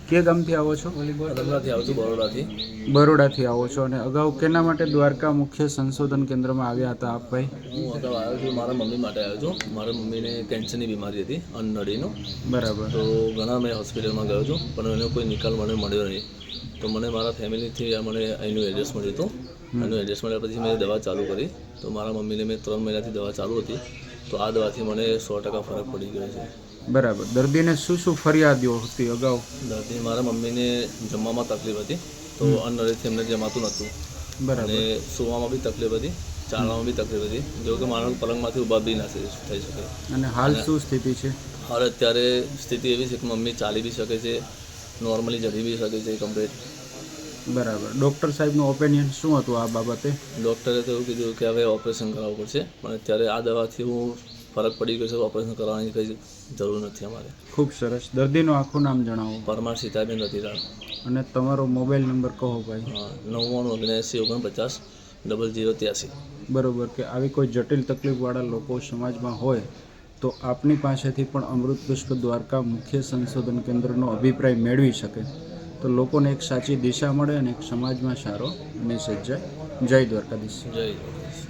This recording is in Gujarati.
કે ગામથી આવો છો? રમણાથી આવું છું, બરોડાથી. બરોડાથી આવો છો. અને અગાઉ કેના માટે દ્વારકા મુખ્ય સંશોધન કેન્દ્રમાં આવ્યા હતા આપ ભાઈ? હું અગાઉ આવ્યો છું, મારા મમ્મી માટે આવ્યો છું. મારા મમ્મીને કેન્સરની બીમારી હતી, અન્નનળીનો. બરાબર. તો ઘણા મેં હોસ્પિટલમાં ગયો છું, પણ એનો કોઈ નિકાલ મને મળ્યો નહીં. તો મને મારા ફેમિલીથી મને અહીંનું એડ્રેસ મળ્યું હતું. એનું એડ્રેસ મળ્યા પછી મેં દવા ચાલુ કરી. તો મારા મમ્મીને મેં 3 મહિનાથી દવા ચાલુ હતી. તો આ દવાથી મને 100% ફરક પડી ગયો છે. બરાબર. દર્દીને શું શું ફરિયાદો હતી અગાઉ? દર્દી મારા મમ્મીને જમવામાં તકલીફ હતી, તો અન્નનળીથી એમને જમાતું નહોતું. બરાબર. અને સૂવામાં બી તકલીફ હતી, ચાલવામાં બી તકલીફ હતી, જો કે માણસ પલંગમાંથી ઊભા બી ના થઈ શકે. અને હાલ શું સ્થિતિ છે? હાલ અત્યારે સ્થિતિ એવી છે કે મમ્મી ચાલી બી શકે છે, નોર્મલી જડી બી શકે છે કમ્પ્લીટ. બરાબર. ડૉક્ટર સાહેબનું ઓપિનિયન શું હતું આ બાબતે? ડૉક્ટરે તો એવું કીધું કે હવે ઓપરેશન કરાવવું પડશે, પણ અત્યારે આ દવાથી હું ફરક પડી ગયો છે. ઓપરેશન કરવાની કંઈ જરૂર નથી અમારે. ખૂબ સરસ. દર્દીનું આખું નામ જણાવો. પરમાર સીતાબેન રતિલાલ. અને તમારો મોબાઈલ નંબર કહો ભાઈ. 9979 બરાબર. કે આવી કોઈ જટિલ તકલીફવાળા લોકો સમાજમાં હોય તો આપની પાસેથી પણ અમૃત પુષ્પ દ્વારકા મુખ્ય સંશોધન કેન્દ્રનો અભિપ્રાય મેળવી શકે, તો લોકોને એક સાચી દિશા મળે અને એક સમાજમાં સારો મેસેજ જાય. જય દ્વારકાધીશ. જય દ્વારકાધીશ.